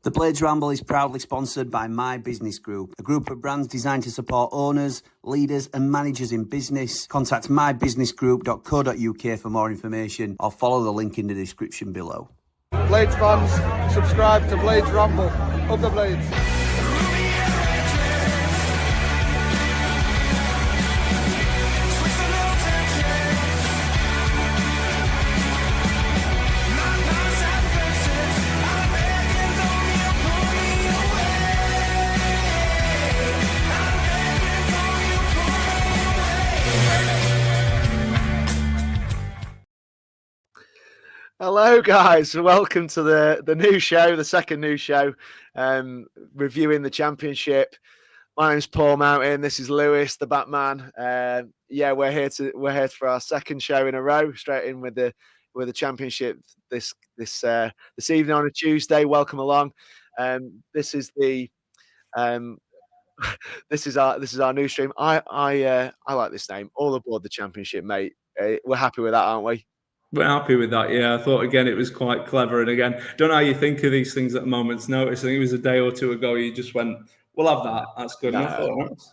The Blades Ramble is proudly sponsored by My Business Group, a group of brands designed to support owners, leaders and managers in business. Contact mybusinessgroup.co.uk for more information or follow the link in the description below. Blades fans, subscribe to Blades Ramble. Up the Blades. Hello guys, welcome to the new show, the second new show, reviewing the championship. My name's Paul Mountain, this is Lewis, the Batman. We're here for our second show in a row, straight in with the championship this evening on a Tuesday. Welcome along. This is our new stream. I like this name. All aboard the championship, mate. We're happy with that, aren't we? We're happy with that, yeah. I thought, again, it was quite clever. And again, don't know how you think of these things at a moment's notice. I think it was a day or two ago, you just went, we'll have that. That's good enough.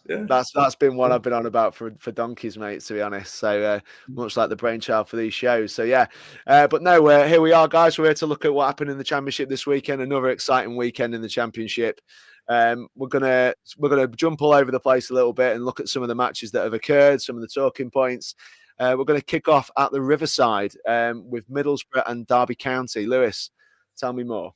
Yeah. That's been what I've been on about for donkeys, mate, to be honest. So much like the brainchild for these shows. So, yeah. But no, here we are, guys. We're here to look at what happened in the championship this weekend. Another exciting weekend in the championship. We're gonna jump all over the place a little bit and look at some of the matches that have occurred, some of the talking points. We're going to kick off at the Riverside with Middlesbrough and Derby County. Lewis, tell me more.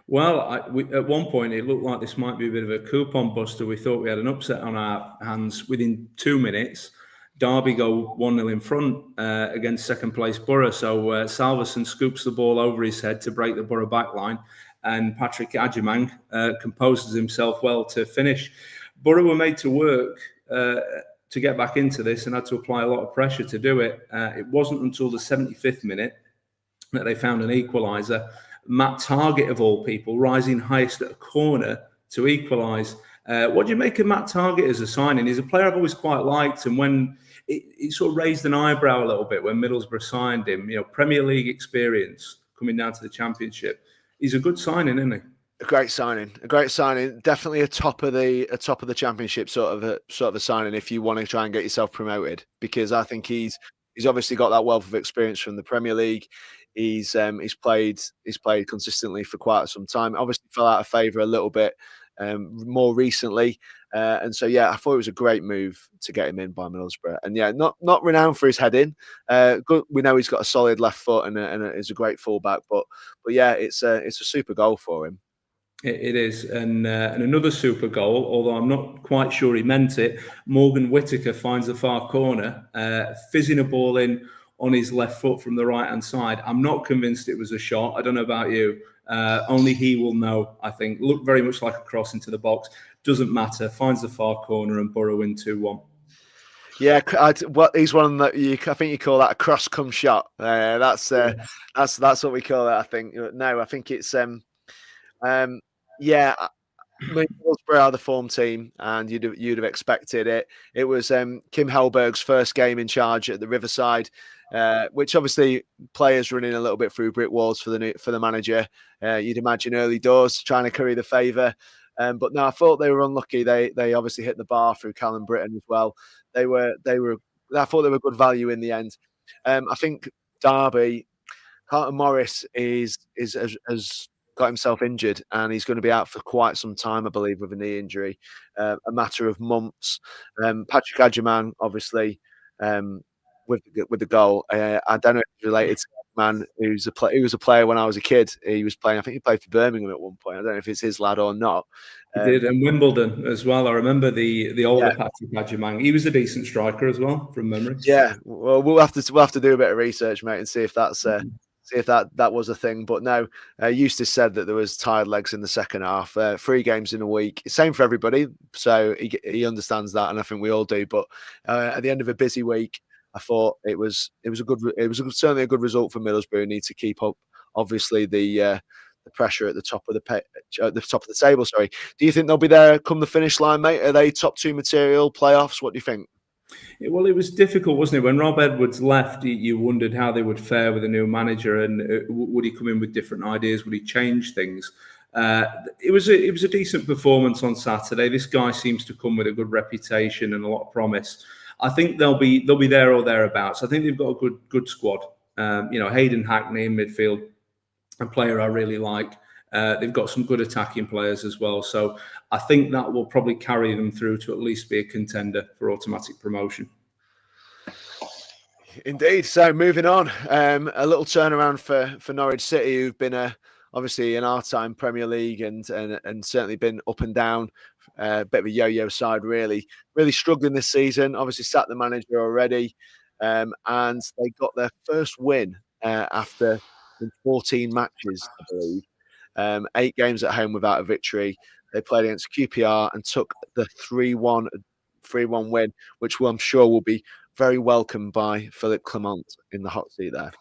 Well, at one point, it looked like this might be a bit of a coupon buster. We thought we had an upset on our hands. Within 2 minutes, Derby go 1-0 in front against second-place Borough. So Salverson scoops the ball over his head to break the Borough backline, and Patrick Adjemang composes himself well to finish. Borough were made to work to get back into this and had to apply a lot of pressure to do it. It wasn't until the 75th minute that they found an equaliser. Matt Targett, of all people, rising highest at a corner to equalise. What do you make of Matt Targett as a signing? He's a player I've always quite liked, and when it sort of raised an eyebrow a little bit when Middlesbrough signed him, Premier League experience coming down to the Championship. He's a good signing, isn't he? A great signing. Definitely a top of the Championship sort of a signing if you want to try and get yourself promoted, because I think he's obviously got that wealth of experience from the Premier League. He's played consistently for quite some time. Obviously fell out of favour a little bit more recently, and so I thought it was a great move to get him in by Middlesbrough. And not renowned for his heading. Good, we know he's got a solid left foot and is a great fullback. But it's a super goal for him. It is, and another super goal, although I'm not quite sure he meant it. Morgan Whittaker finds the far corner, fizzing a ball in on his left foot from the right-hand side. I'm not convinced it was a shot. I don't know about you. Only he will know, I think. Looked very much like a cross into the box. Doesn't matter. Finds the far corner and Borough win 2-1. Yeah, he's one that I think you call that a cross-come shot. That's what we call it, I think. No, I think it's... Middlesbrough are the form team, and you'd have expected it. It was Kim Hellberg's first game in charge at the Riverside, which obviously players running a little bit through brick walls for the manager. You'd imagine early doors trying to curry the favour, but no, I thought they were unlucky. They obviously hit the bar through Callum Britton as well. I thought they were good value in the end. I think Derby, Carlton Morris is got himself injured, and he's going to be out for quite some time, I believe, with a knee injury, a matter of months. Patrick Adjemang, obviously, with the goal. I don't know if it's related to a man who was a player when I was a kid. He was playing. I think he played for Birmingham at one point. I don't know if it's his lad or not. He did, and Wimbledon as well. I remember the older Patrick Adjemang. He was a decent striker as well, from memory. Yeah, well, we'll have to do a bit of research, mate, and see if that's. See if that was a thing. But no, Eustace said that there was tired legs in the second half. 3 games in a week, same for everybody. So he understands that, and I think we all do. But at the end of a busy week, I thought it was certainly a good result for Middlesbrough. Need to keep up, obviously, the pressure at the top of the table. Sorry. Do you think they'll be there come the finish line, mate? Are they top 2 material playoffs? What do you think? Well, it was difficult, wasn't it? When Rob Edwards left, you wondered how they would fare with a new manager, and would he come in with different ideas? Would he change things? It was a decent performance on Saturday. This guy seems to come with a good reputation and a lot of promise. I think they'll be there or thereabouts. I think they've got a good squad. Hayden Hackney in midfield, a player I really like. They've got some good attacking players as well. So I think that will probably carry them through to at least be a contender for automatic promotion. Indeed. So moving on, a little turnaround for Norwich City, who've been obviously in our time Premier League and certainly been up and down, a bit of a yo-yo side, really struggling this season. Obviously sacked the manager already, and they got their first win after 14 matches, I believe. 8 games at home without a victory. They played against QPR and took the 3-1 win, which I'm sure will be very welcomed by Philippe Clement in the hot seat there.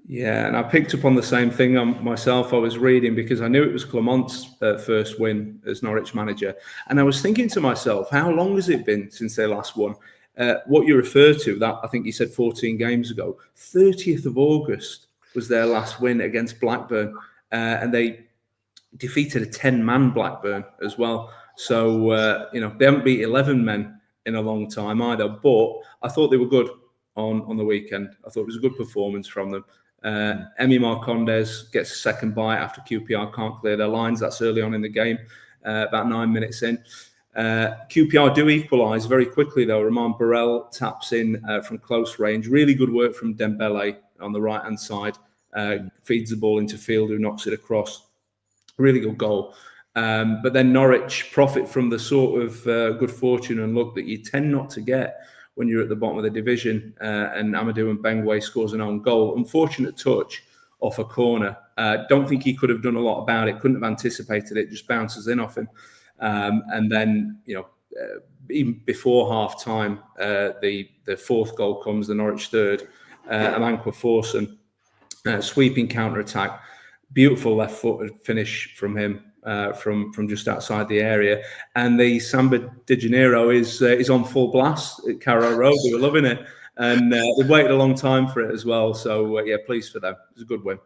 Yeah, and I picked up on the same thing myself. I was reading because I knew it was Clement's first win as Norwich manager. And I was thinking to myself, how long has it been since they last won? What you refer to, that I think you said 14 games ago, 30th of August was their last win against Blackburn. And they defeated a 10-man Blackburn as well. So, they haven't beat 11 men in a long time either, but I thought they were good on the weekend. I thought it was a good performance from them. Emi Marcondes gets a second bite after QPR can't clear their lines. That's early on in the game, about 9 minutes in. QPR do equalise very quickly though. Roman Burrell taps in from close range. Really good work from Dembele on the right-hand side. Feeds the ball into Field, who knocks it across. Really good goal. But then Norwich profit from the sort of good fortune and luck that you tend not to get when you're at the bottom of the division. And Amadou Mbengwe scores an own goal. Unfortunate touch off a corner. Don't think he could have done a lot about it. Couldn't have anticipated it. Just bounces in off him. And then, even before half time, the fourth goal comes, the Norwich third. Amankwa Forson, sweeping counter attack. Beautiful left footed finish from him. From just outside the area, and the Samba de Janeiro is on full blast at Carrow Road. They were loving it, and they've waited a long time for it as well. So pleased for them. It was a good win.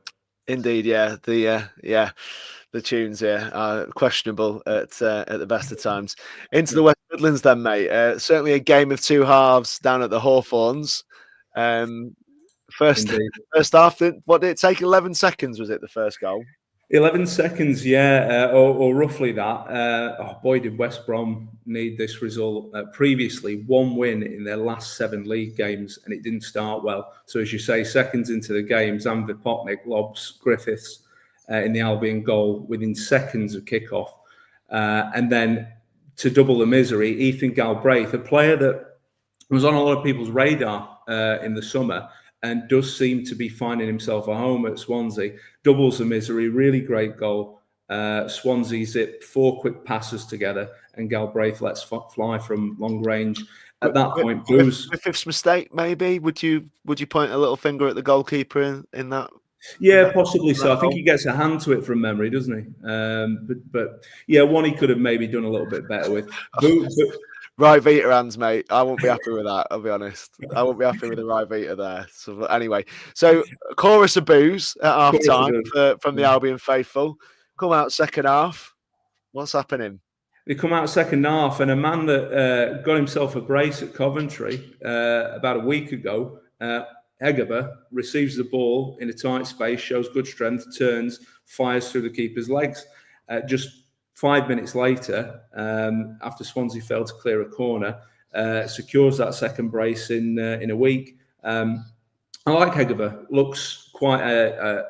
Indeed, yeah. The tunes are questionable at the best of times. Into the West Midlands, then, mate. Certainly a game of two halves down at the Hawthorns. First half, what did it take? 11 seconds was it the first goal? 11 seconds, or roughly that. Boy, did West Brom need this result. Previously, 1 win in their last 7 league games, and it didn't start well. So, as you say, seconds into the game, Zamvi Potnik lobs Griffiths in the Albion goal within seconds of kickoff. And then, to double the misery, Ethan Galbraith, a player that was on a lot of people's radar in the summer, and does seem to be finding himself a home at Swansea. Doubles the misery, really great goal. Swansea zip 4 quick passes together, and Galbraith lets fly from long range. At that point, Blues... Griffith's mistake, maybe? Would you point a little finger at the goalkeeper in that? Yeah, possibly so. I think he gets a hand to it from memory, doesn't he? But one he could have maybe done a little bit better with. Right Vita hands, mate. I won't be happy with that, I'll be honest. I won't be happy with the right Vita there. So anyway, chorus of boos at half time from the Albion faithful. Come out second half. What's happening? They come out second half, and a man that got himself a brace at Coventry about a week ago, Hegerber, receives the ball in a tight space, shows good strength, turns, fires through the keeper's legs. Just 5 minutes later, after Swansea failed to clear a corner, secures that second brace in a week. I like Hegerber. Looks quite a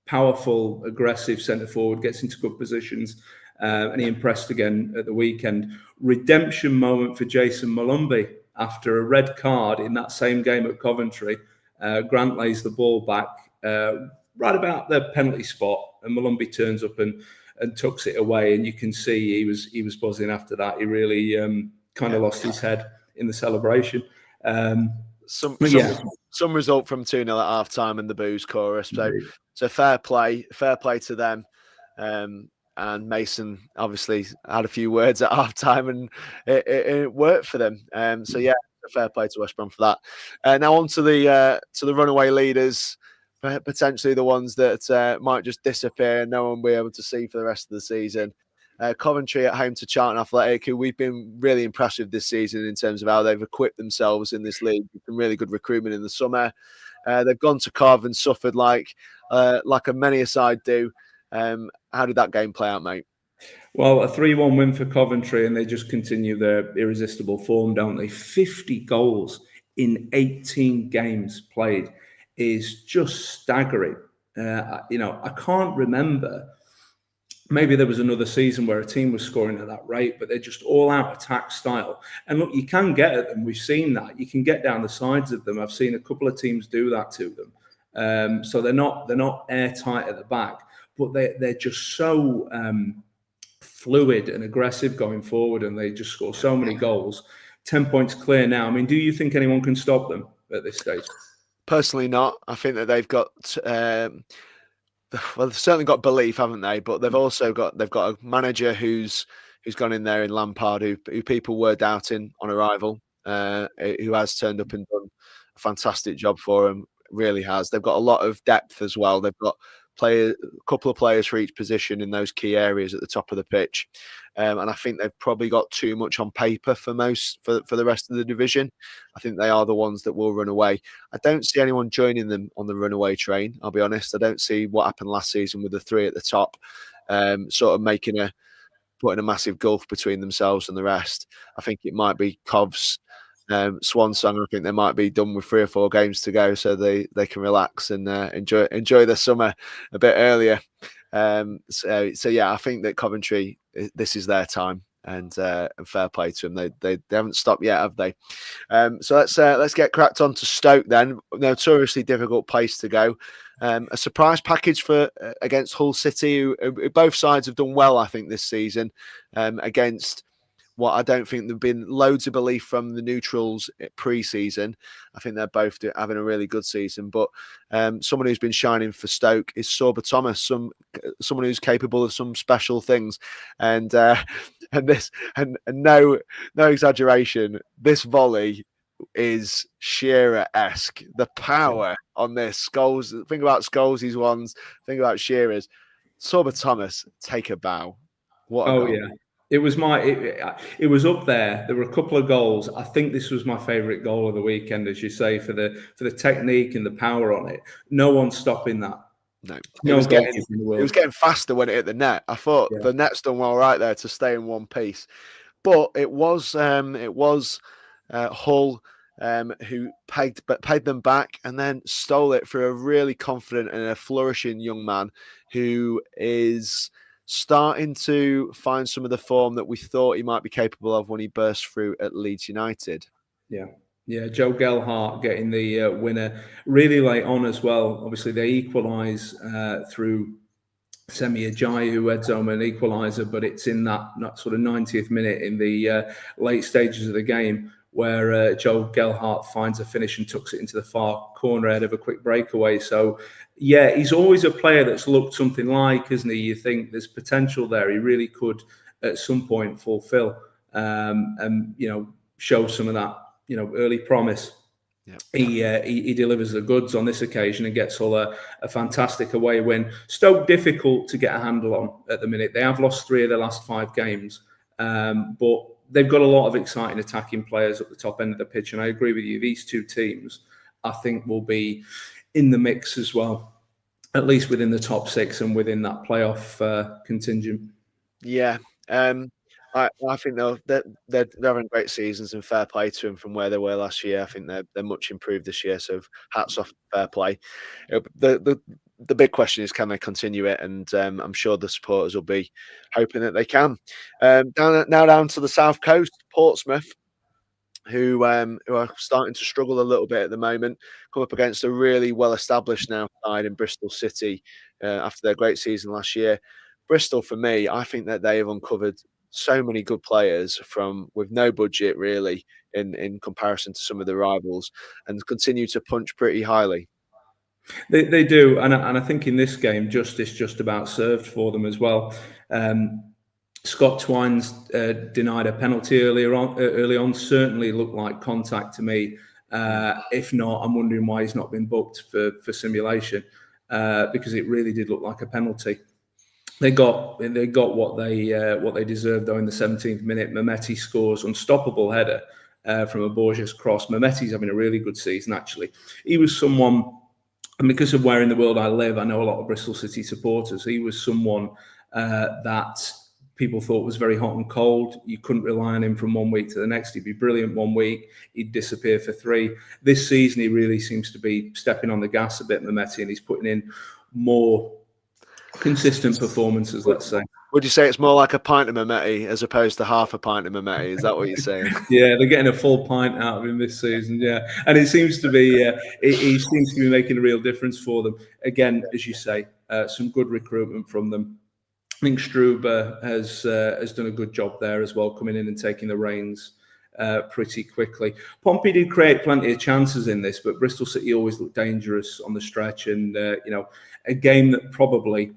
powerful, aggressive centre forward. Gets into good positions, and he impressed again at the weekend. Redemption moment for Jason Malumbi after a red card in that same game at Coventry. Grant lays the ball back right about the penalty spot, and Malumbi turns up and tucks it away, and you can see he was buzzing after that. He really kind of lost his head in the celebration. Some result from 2-0 at half time and the boos chorus. So fair play to them. And Mason obviously had a few words at half time, and it worked for them. Fair play to West Brom for that. Now on to the runaway leaders, potentially the ones that might just disappear and no one will be able to see for the rest of the season. Coventry at home to Charlton Athletic, who we've been really impressed with this season in terms of how they've equipped themselves in this league. Some really good recruitment in the summer. They've gone to Cov and suffered like many a side do. How did that game play out, mate? Well, a 3-1 win for Coventry, and they just continue their irresistible form, don't they? 50 goals in 18 games played is just staggering. I can't remember. Maybe there was another season where a team was scoring at that rate, but they're just all-out attack style. And look, you can get at them. We've seen that. You can get down the sides of them. I've seen a couple of teams do that to them. So they're not airtight at the back, but they're just so fluid and aggressive going forward, and they just score so many goals. 10 points clear now. I mean, do you think anyone can stop them at this stage? Personally, not. I think that they've got. Well, they've certainly got belief, haven't they? But they've also got a manager who's gone in there in Lampard, who people were doubting on arrival, who has turned up and done a fantastic job for them. Really has. They've got a lot of depth as well. They've got a couple of players for each position in those key areas at the top of the pitch, and I think they've probably got too much on paper for the rest of the division. I think they are the ones that will run away. I don't see anyone joining them on the runaway train. I'll be honest. I don't see what happened last season with the three at the top, sort of putting a massive gulf between themselves and the rest. I think it might be Cov's swan song. I think they might be done with 3 or 4 games to go, so they can relax and enjoy the summer a bit earlier. So yeah, I think that Coventry, this is their time, and fair play to them. They haven't stopped yet, have they? So let's get cracked on to Stoke then. Notoriously difficult place to go. A surprise package for against Hull City, who both sides have done well, I think, this season against. What I don't think there've been loads of belief from the neutrals pre-season. I think they're both having a really good season. But someone who's been shining for Stoke is Sorba Thomas, someone who's capable of some special things. And no exaggeration, this volley is Shearer-esque. The power on this. Scholes, think about Scholes' ones. Think about Shearer's. Sorba Thomas, take a bow. What a goal. Yeah. It was it was up there. There were a couple of goals. I think this was my favourite goal of the weekend, as you say, for the technique and the power on it. No one's stopping that. No, it was getting faster when it hit the net. I thought the net's done well right there to stay in one piece, but it was Hull who paid them back and then stole it for a really confident and a flourishing young man who is starting to find some of the form that we thought he might be capable of when he burst through at Leeds United. Yeah, Joe Gelhardt getting the winner really late on as well. Obviously, they equalise through Semi Ajayi, who heads home an equaliser, but it's in that sort of 90th minute in the late stages of the game where Joe Gelhardt finds a finish and tucks it into the far corner ahead of a quick breakaway. So, yeah, he's always a player that's looked something like, isn't he? You think there's potential there. He really could, at some point, fulfil and show some of that, early promise. Yeah. He delivers the goods on this occasion and gets all a fantastic away win. Stoke difficult to get a handle on at the minute. They have lost 3 of their last 5 games, but they've got a lot of exciting attacking players at the top end of the pitch. And I agree with you. These 2 teams, I think, will be in the mix as well, at least within the top 6 and within that playoff contingent. Yeah. I think they're having great seasons, and fair play to them from where they were last year. I think they're much improved this year, so hats off, fair play. The big question is, can they continue it? And I'm sure the supporters will be hoping that they can. Down to the south coast, Portsmouth, who are starting to struggle a little bit at the moment, come up against a really well-established now side in Bristol City after their great season last year. Bristol, for me, I think that they have uncovered so many good players with no budget really in comparison to some of the rivals, and continue to punch pretty highly. They do, and I think in this game justice just about served for them as well. Scott Twines denied a penalty early on. Certainly looked like contact to me. If not, I'm wondering why he's not been booked for simulation, because it really did look like a penalty. They got what they deserved though in the 17th minute. Mehmeti scores unstoppable header from a Borges cross. Mehmeti's having a really good season actually. He was someone, and because of where in the world I live, I know a lot of Bristol City supporters. He was someone that people thought was very hot and cold. You couldn't rely on him from one week to the next. He'd be brilliant one week, he'd disappear for 3. This season, he really seems to be stepping on the gas a bit, Mehmeti, and he's putting in more consistent performances, let's say. Would you say it's more like a pint of Mehmeti as opposed to half a pint of Mehmeti? Is that what you're saying? Yeah, they're getting a full pint out of him this season. Yeah, and it seems to be he seems to be making a real difference for them. Again, as you say, some good recruitment from them. I think Struber has done a good job there as well, coming in and taking the reins pretty quickly. Pompey did create plenty of chances in this, but Bristol City always looked dangerous on the stretch, and a game that probably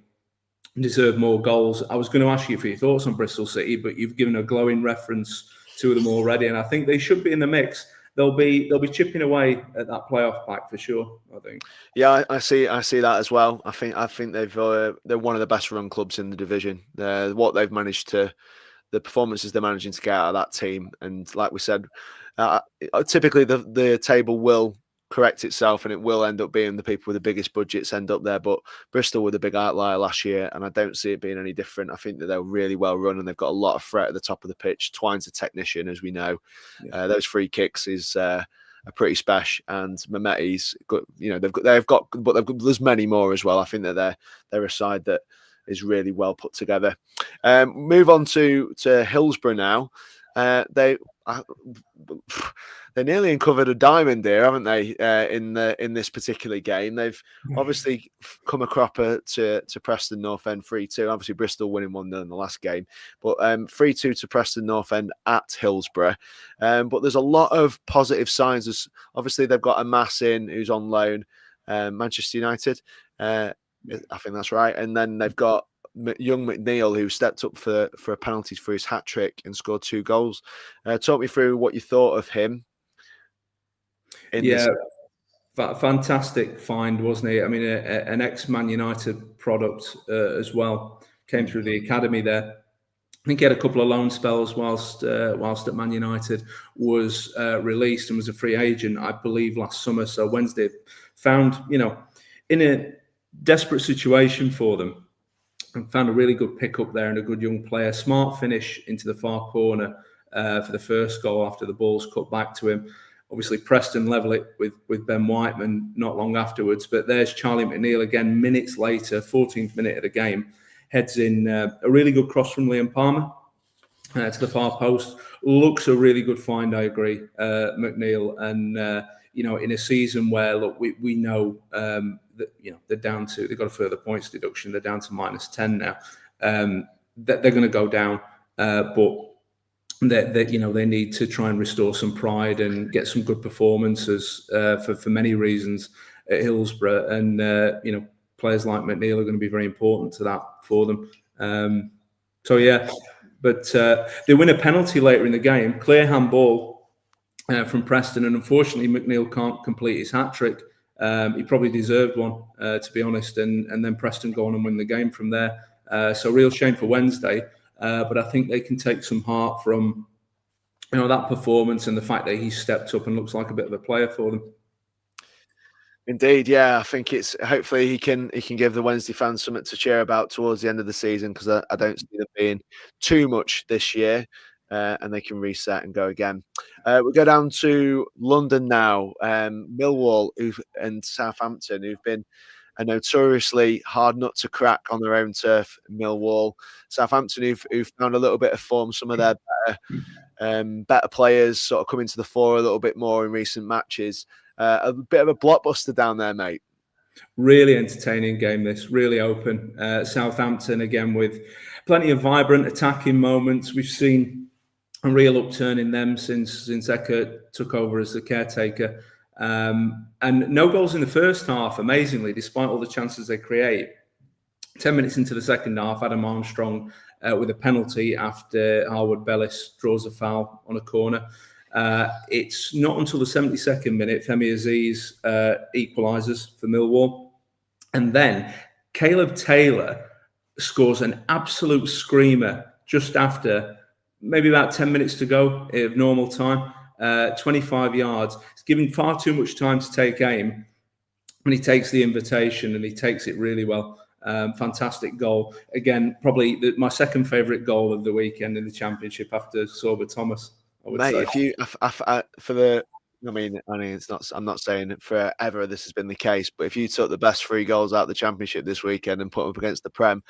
deserve more goals. I was going to ask you for your thoughts on Bristol City, but you've given a glowing reference to them already, and I think they should be in the mix. They'll be chipping away at that playoff pack for sure, I think. Yeah, I see that as well. I think they're one of the best run clubs in the division. What they've managed to, the performances they're managing to get out of that team, and like we said, typically the table will correct itself and it will end up being the people with the biggest budgets end up there, but Bristol were the big outlier last year and I don't see it being any different. I think that they're really well run and they've got a lot of threat at the top of the pitch. Twine's a technician, as we know. Yeah. Those free kicks is are pretty special, and Mehmeti's got, but there's many more as well. I think that they're a side that is really well put together. Move on to Hillsborough now. They nearly uncovered a diamond there, haven't they? In this particular game, they've obviously come a cropper to Preston North End 3-2. Obviously, Bristol winning 1-0 in the last game, but 3-2 to Preston North End at Hillsborough. But there's a lot of positive signs. As obviously they've got a Mass in who's on loan, Manchester United. I think that's right, and then they've got young McNeil, who stepped up for a penalty for his hat trick and scored 2 goals. Talk me through what you thought of him. Fantastic find, wasn't he? I mean, an ex-Man United product as well. Came through the academy there. I think he had a couple of loan spells whilst at Man United, was released and was a free agent, I believe, last summer. So Wednesday found, in a desperate situation for them, and found a really good pickup there and a good young player. Smart finish into the far corner for the first goal after the ball's cut back to him. Obviously, Preston level it with Ben Whiteman not long afterwards. But there's Charlie McNeil again, minutes later, 14th minute of the game, heads in a really good cross from Liam Palmer to the far post. Looks a really good find, I agree, McNeil. And, in a season where, look, we know that, they're down to, they've got a further points deduction. They're down to -10 now. They're going to go down, but they need to try and restore some pride and get some good performances for many reasons at Hillsborough, and players like McNeil are going to be very important to that for them. But they win a penalty later in the game, clear handball from Preston, and unfortunately McNeil can't complete his hat trick. He probably deserved one, to be honest, and then Preston go on and win the game from there. So real shame for Wednesday. But I think they can take some heart from, that performance and the fact that he stepped up and looks like a bit of a player for them. Indeed, yeah. I think it's hopefully he can give the Wednesday fans something to cheer about towards the end of the season, because I don't see there being too much this year, and they can reset and go again. We'll go down to London now. Millwall and Southampton, who've been a notoriously hard nut to crack on their own turf. Millwall, Southampton, who've found a little bit of form. Some of their better players sort of coming to the fore a little bit more in recent matches. A bit of a blockbuster down there, mate. Really entertaining game, this. Really open. Southampton, again, with plenty of vibrant attacking moments. We've seen a real upturn in them since Eckert took over as the caretaker. And no goals in the first half, amazingly, despite all the chances they create. 10 minutes into the second half, Adam Armstrong with a penalty after Harwood Bellis draws a foul on a corner. It's not until the 72nd minute Femi Aziz equalises for Millwall. And then Caleb Taylor scores an absolute screamer just after, maybe about 10 minutes to go of normal time, 25 yards. He's given far too much time to take aim, and he takes the invitation and he takes it really well. Fantastic goal. Again, probably my second favourite goal of the weekend in the Championship after Sorba Thomas, I would say. If you, for the, I mean, it's not. I'm not saying forever this has been the case, but if you took the best 3 goals out of the Championship this weekend and put them up against the Prem,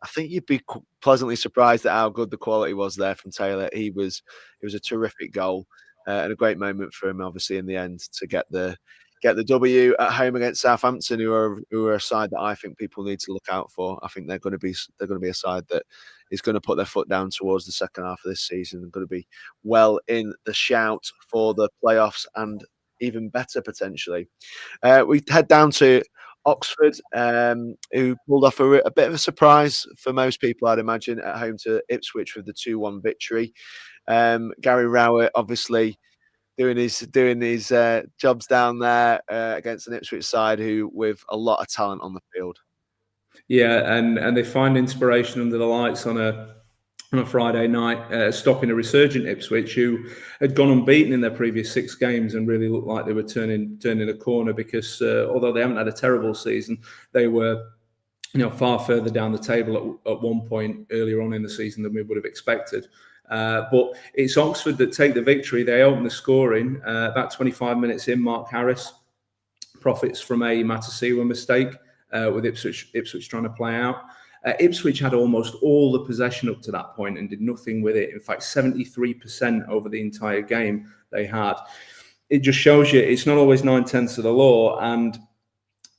I think you'd be pleasantly surprised at how good the quality was there from Taylor. It was a terrific goal and a great moment for him, obviously, in the end to get the W at home against Southampton, who are a side that I think people need to look out for. I think they're going to be a side that is going to put their foot down towards the second half of this season and going to be well in the shout for the playoffs and even better potentially. We head down to Oxford, who pulled off a bit of a surprise for most people, I'd imagine, at home to Ipswich with the 2-1 victory. Gary Rowett, obviously, doing his jobs down there against an Ipswich side who with a lot of talent on the field. Yeah, and they find inspiration under the lights on a Friday night, stopping a resurgent Ipswich who had gone unbeaten in their previous 6 games and really looked like they were turning a corner because although they haven't had a terrible season, they were far further down the table at one point earlier on in the season than we would have expected. But it's Oxford that take the victory. They open the scoring about 25 minutes in. Mark Harris profits from a Matasiwa mistake with Ipswich trying to play out. Ipswich had almost all the possession up to that point and did nothing with it. In fact, 73% over the entire game they had. It just shows you it's not always 9/10 of the law. And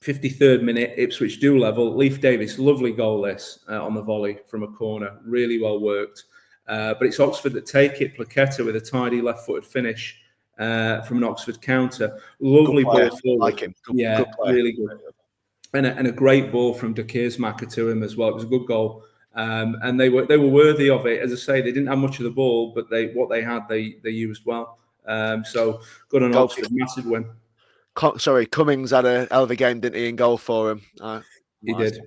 53rd minute, Ipswich do level. Leif Davis, lovely goal this on the volley from a corner. Really well worked. But it's Oxford that take it. Plaqueta with a tidy left-footed finish from an Oxford counter. Lovely ball forward. Like him. Good really good. And a great ball from Dekersmaker to him as well. It was a good goal. And they were worthy of it. As I say, they didn't have much of the ball, but what they had, they used well. So good on Oxford. Massive win. Cummings had a hell of a game, didn't he, in goal for him? He did.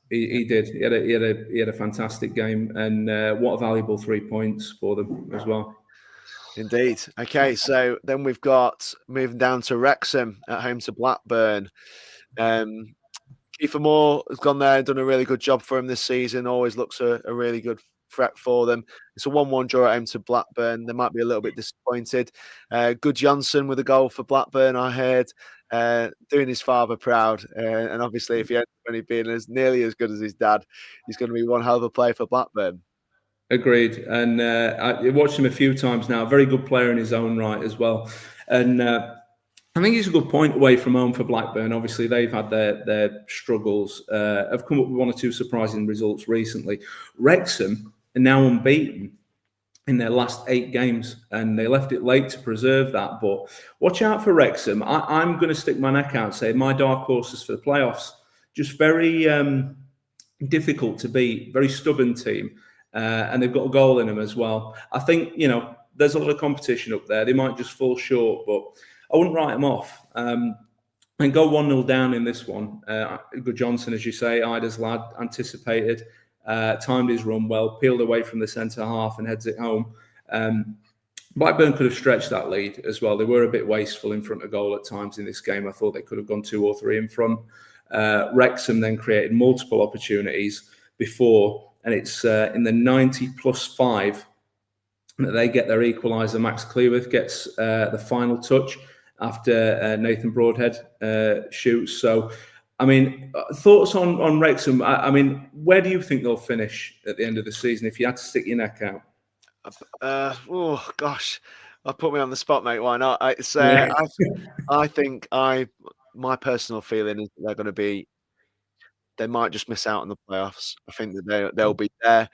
He did. He had a fantastic game, and what a valuable 3 points for them as well. Indeed. Okay, so then we've got moving down to Wrexham at home to Blackburn. Kiefer Moore has gone there and done a really good job for him this season. Always looks a really good threat for them. It's a 1-1 draw at home to Blackburn. They might be a little bit disappointed. Good Johnson with a goal for Blackburn, I heard, doing his father proud. And obviously, if he ends up only being nearly as good as his dad, he's going to be one hell of a player for Blackburn. Agreed. And I watched him a few times now. Very good player in his own right as well. And I think he's a good point away from home for Blackburn. Obviously, they've had their struggles. Have come up with 1 or 2 surprising results recently. Wrexham are now unbeaten in their last 8 games, and they left it late to preserve that. But watch out for Wrexham. I'm going to stick my neck out and say my dark horses for the playoffs. Just very difficult to beat, very stubborn team. And they've got a goal in them as well. I think, there's a lot of competition up there. They might just fall short, but I wouldn't write them off. And go 1-0 down in this one. Good Johnson, as you say, Ida's lad, anticipated, timed his run well, peeled away from the centre half and heads it home. Blackburn could have stretched that lead as well. They were a bit wasteful in front of goal at times in this game. I thought they could have gone 2 or 3 in front. Wrexham then created multiple opportunities before, and it's in the 90+5 that they get their equaliser. Max Cleworth gets the final touch after Nathan Broadhead shoots. So, I mean, thoughts on Wrexham? I mean, where do you think they'll finish at the end of the season if you had to stick your neck out? Oh gosh, put me on the spot, mate. Why not? I think my personal feeling is they're going to be. They might just miss out on the playoffs. I think that they'll be there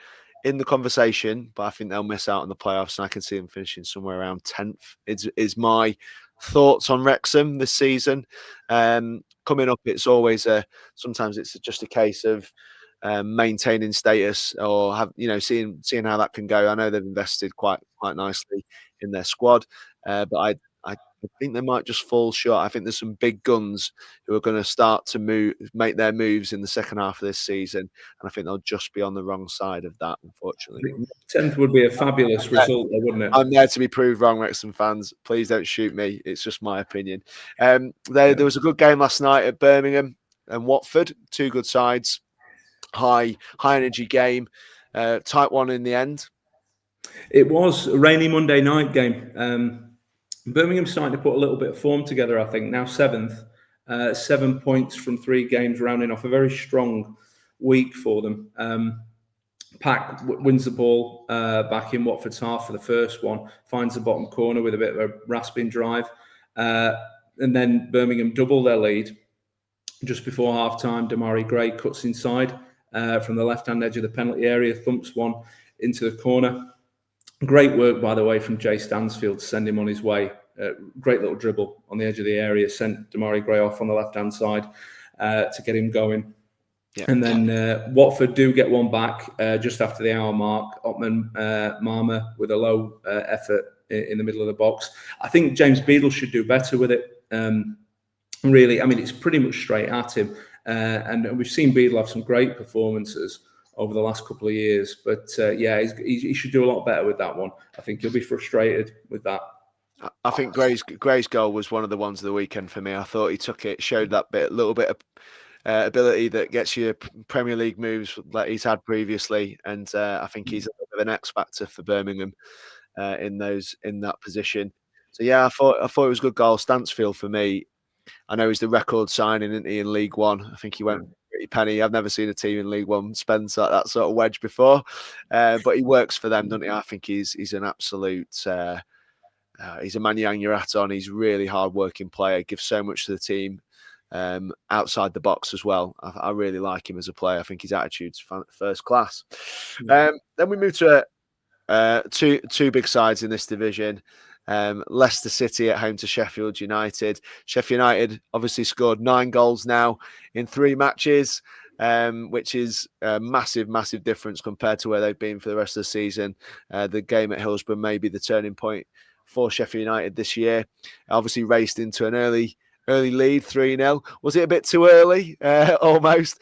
in the conversation, but I think they'll miss out on the playoffs, and I can see them finishing somewhere around 10th. Is my thoughts on Wrexham this season. Coming up, it's always sometimes it's just a case of maintaining status, or have seeing how that can go. I know they've invested quite nicely in their squad, but I think they might just fall short. I think there's some big guns who are going to start to make their moves in the second half of this season, and I think they'll just be on the wrong side of that, unfortunately. 10th would be a fabulous result, though, wouldn't it? I'm there to be proved wrong, Wrexham fans. Please don't shoot me. It's just my opinion. There was a good game last night at Birmingham and Watford. Two good sides. High energy game. Tight one in the end. It was a rainy Monday night game. Birmingham's starting to put a little bit of form together, I think. Now 7th. 7 points from 3 games, rounding off a very strong week for them. Pack wins the ball back in Watford's half for the first one, finds the bottom corner with a bit of a rasping drive. And then Birmingham double their lead. Just before half-time, Damari Gray cuts inside from the left-hand edge of the penalty area, thumps one into the corner. Great work, by the way, from Jay Stansfield to send him on his way. Great little dribble on the edge of the area, sent Damari Gray off on the left-hand side to get him going. Yeah. And then Watford do get one back just after the hour mark. Otman Marma with a low effort in the middle of the box. I think James Beadle should do better with it. Really, I mean, it's pretty much straight at him. And we've seen Beadle have some great performances over the last couple of years. But he should do a lot better with that one. I think he'll be frustrated with that. I think Gray's goal was one of the ones of the weekend for me. I thought he took it, showed that little bit of ability that gets you Premier League moves like he's had previously, and I think he's a bit of an X factor for Birmingham in that position. So yeah, I thought it was a good goal. Stansfield for me, I know he's the record signing, isn't he, in League One? I think he went pretty penny. I've never seen a team in League One spend that sort of wedge before, but he works for them, doesn't he? I think he's an absolute. He's a man you hang your hat on. He's a really hard-working player. Gives so much to the team outside the box as well. I really like him as a player. I think his attitude's first class. Then we move to two big sides in this division. Leicester City at home to Sheffield United. Sheffield United obviously scored 9 goals now in 3 matches, which is a massive difference compared to where they've been for the rest of the season. The game at Hillsborough may be the turning point for Sheffield United this year. Obviously raced into an early lead, 3-0. Was it a bit too early? Almost.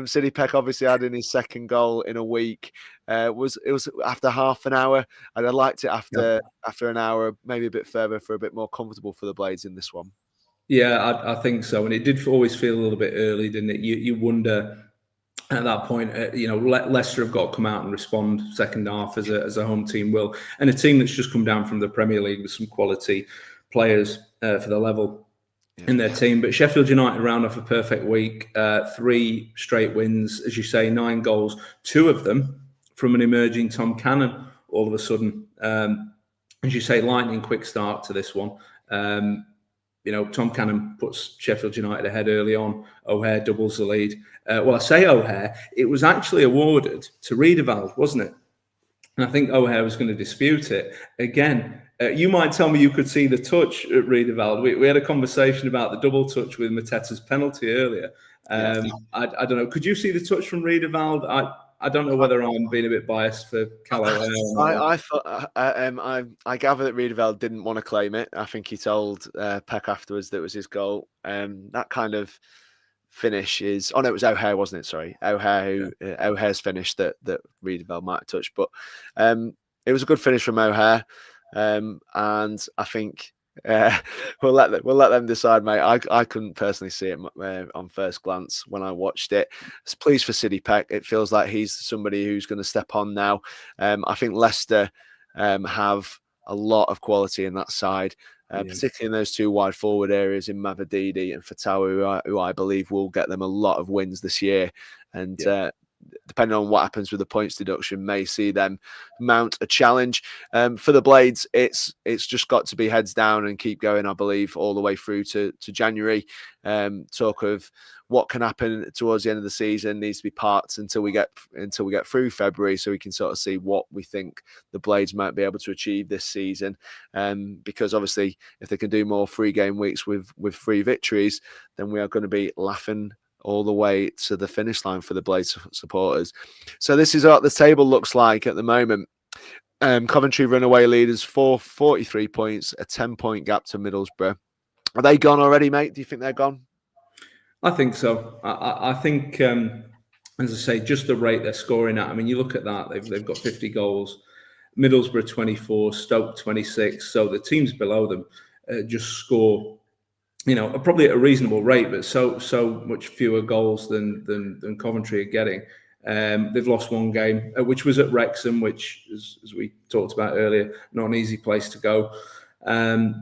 City Peck obviously adding his second goal in a week. It was after half an hour, and I liked it after an hour, maybe a bit further, for a bit more comfortable for the Blades in this one. Yeah, I think so. And it did always feel a little bit early, didn't it? You wonder at that point, Leicester have got to come out and respond second half as a home team will. And a team that's just come down from the Premier League with some quality players for the level in their team. But Sheffield United round off a perfect week, 3 straight wins, as you say, 9 goals, 2 of them from an emerging Tom Cannon all of a sudden. As you say, lightning quick start to this one. Tom Cannon puts Sheffield United ahead early on. O'Hare doubles the lead. Well, I say O'Hare, it was actually awarded to Riedewald, wasn't it? And I think O'Hare was going to dispute it. Again, you might tell me you could see the touch at Riedewald. We had a conversation about the double touch with Mateta's penalty earlier. I don't know. Could you see the touch from Riedewald? I don't know whether I'm being a bit biased for Cal O'Hare. I thought I gather that Riedewald didn't want to claim it. I think he told Peck afterwards that it was his goal. That kind of finish is. Oh no, it was O'Hare, wasn't it? Sorry, O'Hare. O'Hare's finish that Riedewald might have touched, but it was a good finish from O'Hare, and I think. We'll let them decide, mate. I couldn't personally see it on first glance when I watched it. It's pleased for City Peck. It feels like he's somebody who's going to step on now. I think Leicester have a lot of quality in that side, particularly in those 2 wide forward areas in Mavadidi and Fatawa, who I believe will get them a lot of wins this year. And depending on what happens with the points deduction, may see them mount a challenge. For the Blades, it's just got to be heads down and keep going, I believe, all the way through to January. Talk of what can happen towards the end of the season needs to be parked until we get through February, so we can sort of see what we think the Blades might be able to achieve this season. Because obviously, if they can do more 3-game weeks with 3 victories, then we are going to be laughing all the way to the finish line for the Blades supporters. So this is what the table looks like at the moment. Coventry runaway leaders, 43 points, a 10-point gap to Middlesbrough. Are they gone already, mate? Do you think they're gone? I think so. I think, as I say, just the rate they're scoring at. I mean, you look at that; they've got 50 goals. Middlesbrough 24, Stoke 26. So the teams below them just score, probably at a reasonable rate, but so much fewer goals than Coventry are getting. They've lost one game, which was at Wrexham, which, as we talked about earlier, not an easy place to go. I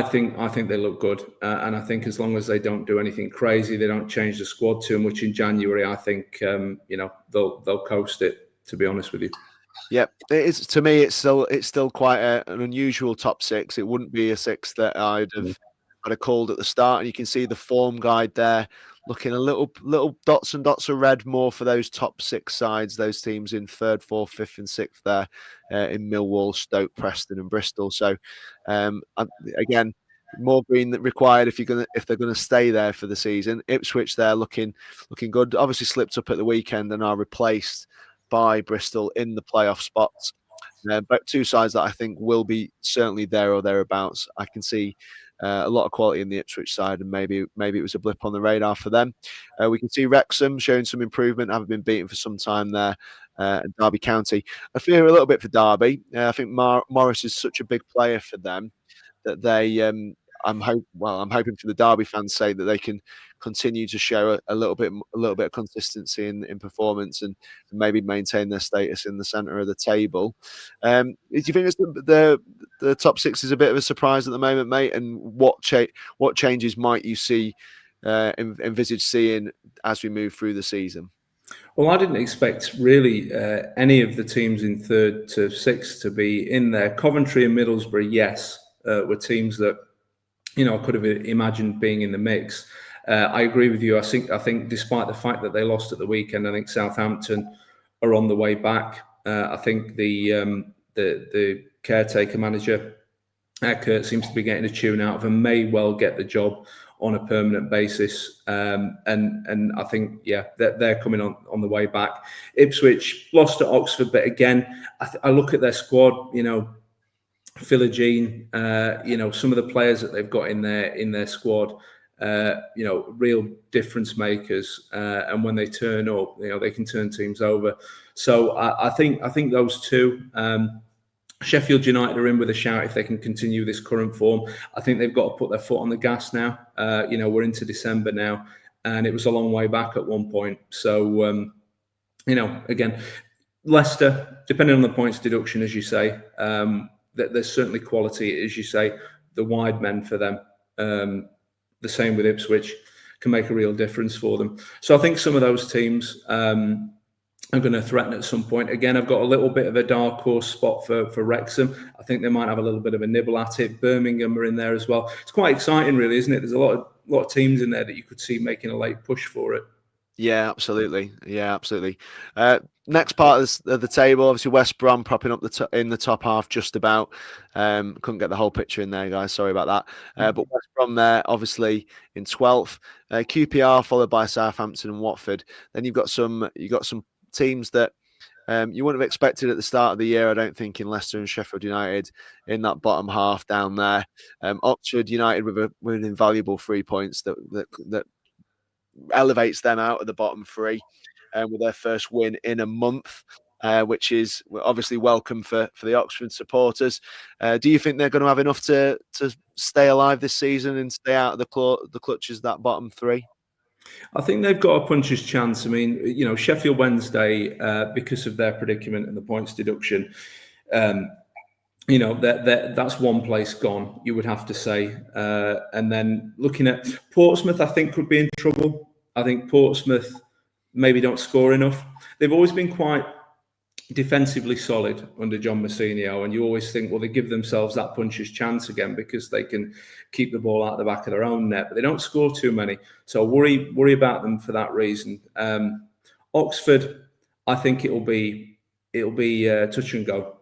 think they look good, and I think as long as they don't do anything crazy, they don't change the squad too much in January, I think they'll coast it. To be honest with you. Yeah, it is. To me, it's still quite an unusual top six. It wouldn't be a six that I'd have called at the start, and you can see the form guide there, looking a little dots and dots of red more for those top six sides, those teams in 3rd, 4th, 5th, and 6th there in Millwall, Stoke, Preston, and Bristol. So again, more green required if they're gonna stay there for the season. Ipswich there looking good. Obviously slipped up at the weekend and are replaced by Bristol in the playoff spots. But two sides that I think will be certainly there or thereabouts. I can see a lot of quality in the Ipswich side, and maybe it was a blip on the radar for them. We can see Wrexham showing some improvement, having been beaten for some time there. And Derby County, I fear a little bit for Derby. I think Morris is such a big player for them that they. I'm hoping for the Derby fans' sake that they can continue to show a little bit of consistency in performance and maybe maintain their status in the centre of the table. Do you think the top six is a bit of a surprise at the moment, mate? And what changes might you see envisage seeing as we move through the season? Well, I didn't expect really any of the teams in 3rd to 6th to be in there. Coventry and Middlesbrough, yes, were teams that I could have imagined being in the mix. I agree with you. I think despite the fact that they lost at the weekend, I think Southampton are on the way back. I think the caretaker manager, Kurt, seems to be getting a tune out of and may well get the job on a permanent basis. And I think, they're coming on the way back. Ipswich lost at Oxford, but again, I look at their squad, Philogene, some of the players that they've got in their squad, real difference makers. And when they turn up, they can turn teams over. So I think those two, Sheffield United are in with a shout if they can continue this current form. I think they've got to put their foot on the gas now. We're into December now, and it was a long way back at one point. So, again, Leicester, depending on the points deduction, as you say, that there's certainly quality, as you say, the wide men for them. The same with Ipswich, can make a real difference for them. So I think some of those teams are going to threaten at some point. Again, I've got a little bit of a dark horse spot for Wrexham. I think they might have a little bit of a nibble at it. Birmingham are in there as well. It's quite exciting, really, isn't it? There's a lot of teams in there that you could see making a late push for it. Yeah, absolutely. Next part of the table, obviously West Brom propping up in the top half just about. Couldn't get the whole picture in there, guys. Sorry about that. But West Brom there, obviously in 12th. QPR followed by Southampton and Watford. Then you've got some teams that you wouldn't have expected at the start of the year, I don't think, in Leicester and Sheffield United in that bottom half down there. Oxford United with an invaluable 3 points that elevates them out of the bottom three with their first win in a month, which is obviously welcome for the Oxford supporters. Do you think they're going to have enough to stay alive this season and stay out of the clutches of that bottom three? I think they've got a puncher's chance. I mean, Sheffield Wednesday, because of their predicament and the points deduction, that's one place gone, you would have to say. And then looking at Portsmouth, I think could be in trouble. I think Portsmouth maybe don't score enough. They've always been quite defensively solid under John Mousinho, and you always think, well, they give themselves that puncher's chance again because they can keep the ball out the back of their own net, but they don't score too many. So worry about them for that reason. Oxford, I think it'll be touch and go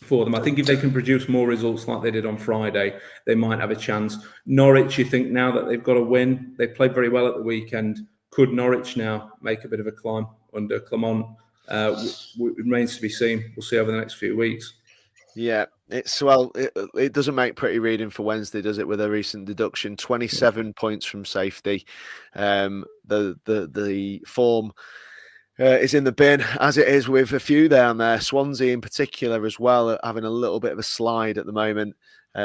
for them. I think if they can produce more results like they did on Friday, they might have a chance. Norwich, you think now that they've got a win, they played very well at the weekend. Could Norwich now make a bit of a climb under Clement? It remains to be seen. We'll see over the next few weeks. Yeah, it doesn't make pretty reading for Wednesday, does it? With a recent deduction, 27 points from safety. The form is in the bin, as it is with a few down there. Swansea in particular as well, having a little bit of a slide at the moment,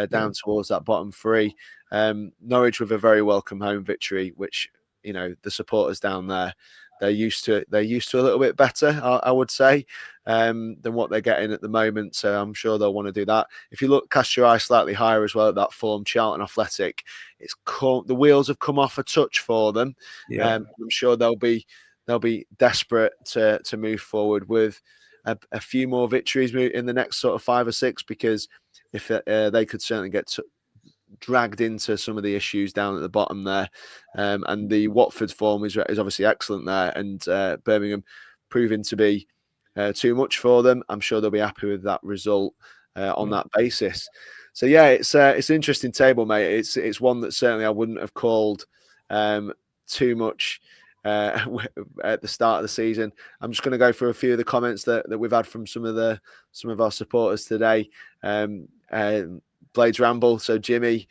down towards that bottom three. Norwich with a very welcome home victory, which, you know, the supporters down there, they're used to a little bit better, I would say, than what they're getting at the moment. So I'm sure they'll want to do that. If you cast your eye slightly higher as well at that form, Charlton Athletic, the wheels have come off a touch for them. I'm sure they'll be desperate to move forward with a few more victories in the next sort of 5 or 6, because if they could certainly get dragged into some of the issues down at the bottom there. And the Watford form is obviously excellent there, and Birmingham proving to be too much for them. I'm sure they'll be happy with that result on that basis. So yeah, it's an interesting table, mate. It's one that certainly I wouldn't have called too much at the start of the season. I'm just going to go through a few of the comments that we've had from some of our supporters today. Blades Ramble. So Jimmy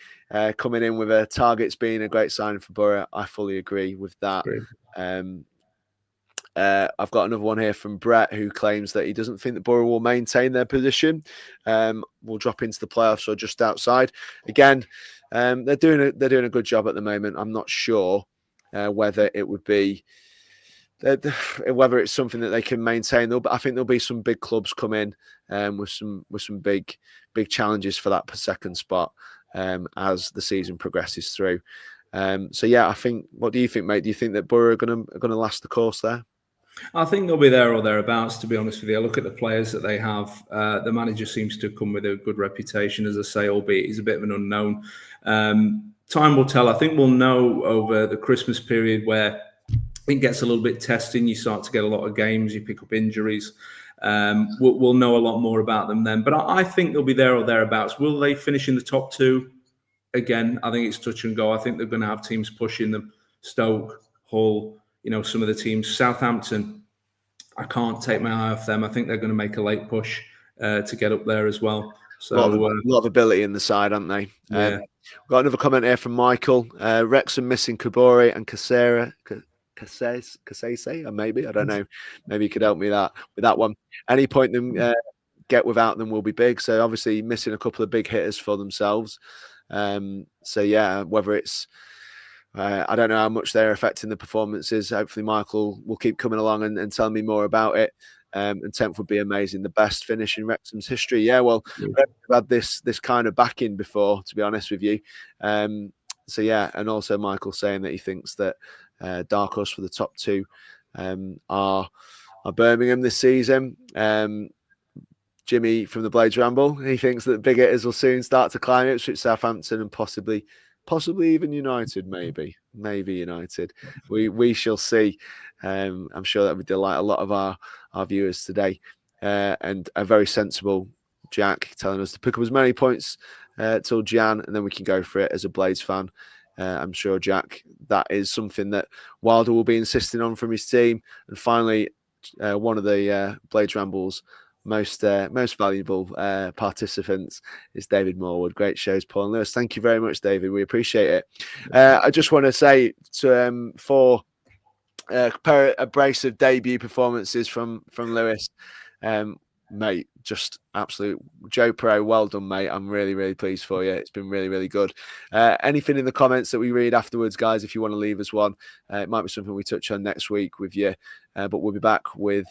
coming in with targets being a great sign for Borough. I fully agree with that. I've got another one here from Brett, who claims that he doesn't think that Borough will maintain their position. Will drop into the playoffs or just outside. Again, they're doing a good job at the moment. I'm not sure whether it would be whether it's something that they can maintain. I think there'll be some big clubs come in with some big challenges for that second spot as the season progresses through. So yeah, I think. What do you think, mate? Do you think that Borough are going to last the course there? I think they'll be there or thereabouts, to be honest with you. I look at the players that they have. The manager seems to come with a good reputation, as I say, albeit he's a bit of an unknown. Time will tell. I think we'll know over the Christmas period where it gets a little bit testing. You start to get a lot of games. You pick up injuries. We'll know a lot more about them then. But I think they'll be there or thereabouts. Will they finish in the top 2? Again, I think it's touch and go. I think they're going to have teams pushing them. Stoke, Hull, some of the teams. Southampton, I can't take my eye off them. I think they're going to make a late push to get up there as well. So a lot of ability in the side, aren't they? Yeah. We've got another comment here from Michael. Wrexham missing Kabore and Casese, or maybe, I don't know. Maybe you could help me with that one. Any point them get without them will be big. So obviously missing a couple of big hitters for themselves. So yeah, whether it's I don't know how much they're affecting the performances. Hopefully Michael will keep coming along and telling me more about it. And 10th would be amazing. The best finish in Wrexham's history. Yeah, well, we've had this kind of backing before, to be honest with you. So yeah, and also Michael saying that he thinks that dark horse for the top 2 are Birmingham this season. Jimmy from the Blades Ramble, he thinks that big hitters will soon start to climb Ipswich, Southampton, and possibly even United. Maybe United. We shall see. I'm sure that would delight a lot of our viewers today. And a very sensible Jack telling us to pick up as many points till Jan, and then we can go for it as a Blades fan. I'm sure, Jack, that is something that Wilder will be insisting on from his team. And finally, one of the Blades Ramble's most valuable participants is David Morwood. Great shows, Paul and Lewis. Thank you very much, David. We appreciate it. I just want to say for a brace of debut performances from Lewis, mate, just absolute Joe Pro. Well done, mate. I'm really, really pleased for you. It's been really, really good. Anything in the comments that we read afterwards, guys, if you want to leave us one, it might be something we touch on next week with you, but we'll be back with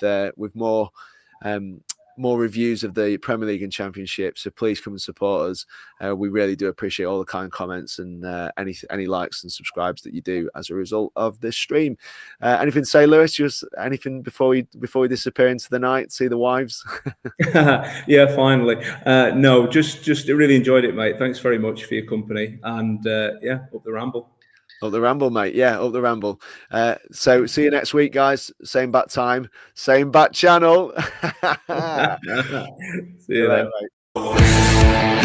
more reviews of the Premier League and Championship. So please come and support us. We really do appreciate all the kind comments and any likes and subscribes that you do as a result of this stream. Anything to say, Lewis? Just anything before we disappear into the night, see the wives? Yeah, finally. No, just really enjoyed it, mate. Thanks very much for your company, and yeah, up the ramble. Up the ramble, mate. Yeah, up the ramble. So see you next week, guys. Same bat time, same bat channel. See you then. Mate.